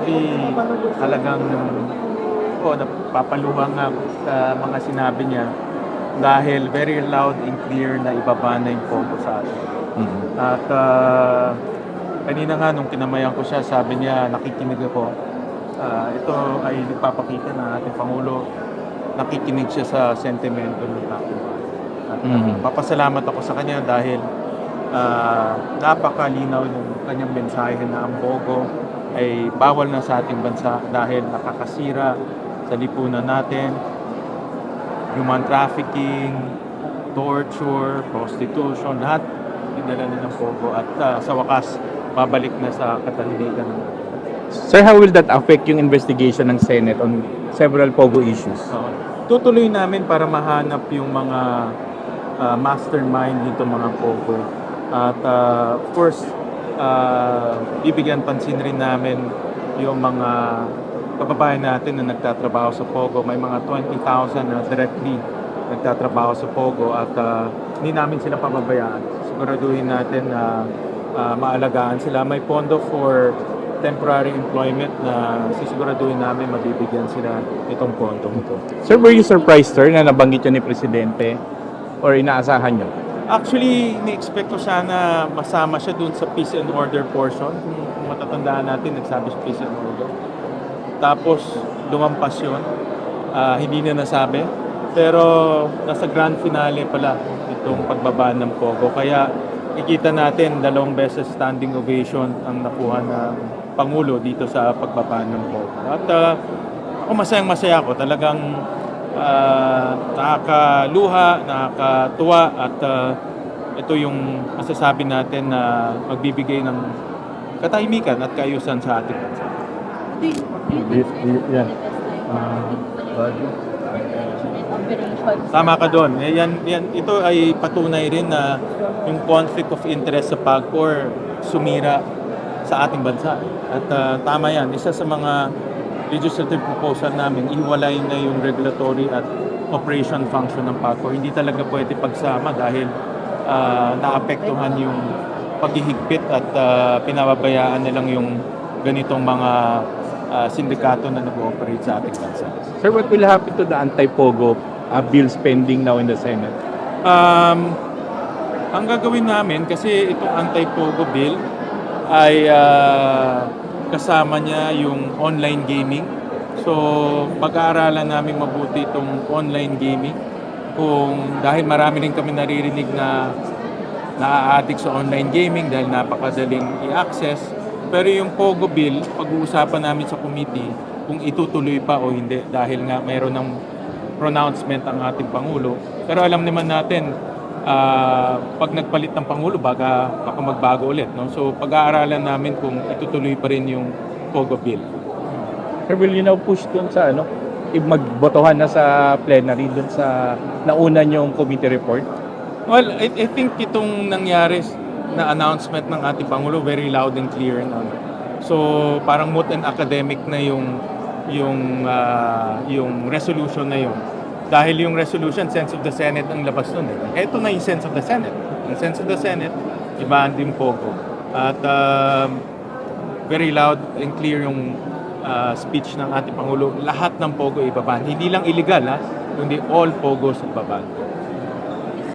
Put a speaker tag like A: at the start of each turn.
A: Actually, talagang napapaluha nga ako sa mga sinabi niya dahil very loud and clear na ibaba na yung pogo sa atin. At kanina nga nung kinamayan ko siya, sabi niya nakikinig ako. Ito ay nagpapakita na ating Pangulo, nakikinig siya sa sentimento ng taong bayan. At papasalamat ako sa kanya dahil napakalinaw yung kanyang mensahe na ang pogo ay bawal na sa ating bansa dahil nakakasira sa lipunan natin, human trafficking, torture, prostitution, lahat dinala na ng pogo at sa wakas babalik na sa katahimikan.
B: Sir, how will that affect yung investigation ng Senate on several pogo issues?
A: Tutuloy namin para mahanap yung mga mastermind nito mga pogo. At of course, bibigyan pansin rin namin yung mga kababayan natin na nagtatrabaho sa pogo. May mga 20,000 na directly nagtatrabaho sa pogo at hindi namin sila pababayaan. Siguraduhin natin na maalagaan sila. May pondo for temporary employment na sisiguraduhin namin mabibigyan sila itong pondo.
B: Sir, were you surprised, sir, na nabanggit yun ni Presidente or inaasahan nyo?
A: Actually, ni-expect ko sana masama siya dun sa peace and order portion. Kung matatandaan natin, nagsabi sa peace and order. Tapos, lumampas yun. Hindi na nasabi. Pero, nasa grand finale pala itong pagbaba ng pogo. Kaya, ikita natin, 2 beses standing ovation ang nakuha ng Pangulo dito sa pagbaba ng pogo. At ako masayang-masaya ako. Talagang nakakaluha, nakakatuwa at ito yung masasabi natin na magbibigay ng katahimikan at kaayusan sa ating bansa.
B: Yan.
A: Tama ka doon. Ito ay patunay rin na yung conflict of interest sa PAGCOR sumira sa ating bansa. At tama yan. Isa sa mga legislative proposal namin, ihiwalay na yung regulatory at operation function ng PAGCOR. Hindi talaga pwede pagsama dahil naapektuhan yung paghihigpit at pinababayaan na lang yung ganitong mga sindikato na nag-ooperate sa ating bansa.
B: Sir, what will happen to the anti-pogo bills pending now in the Senate?
A: Ang gagawin namin, kasi itong anti-pogo bill ay kasama niya yung online gaming. So, pag-aaralan namin mabuti itong online gaming. Dahil marami rin kami naririnig na naa-addict sa online gaming dahil napakadaling i-access. Pero yung Pogo Bill, pag-uusapan namin sa committee kung itutuloy pa o hindi dahil nga mayroon ng pronouncement ang ating Pangulo. Pero alam naman natin, pag nagpalit ng Pangulo, baka magbago ulit. No? So pag-aaralan namin kung itutuloy pa rin yung Pogo Bill.
B: Sir, will you now push dun sa magbotohan na sa plenary dun sa nauna yung committee report?
A: Well, I think itong nangyari na announcement ng ating Pangulo, very loud and clear. No? So parang moot and academic na yung resolution na yun. Dahil yung resolution, sense of the Senate ang labas nun. Ito na yung sense of the Senate. Ang sense of the Senate, ibaan din Pogo. At very loud and clear yung speech ng ating Pangulo. Lahat ng Pogo ibabaan. Hindi lang illegal, kundi all Pogos ibabaan.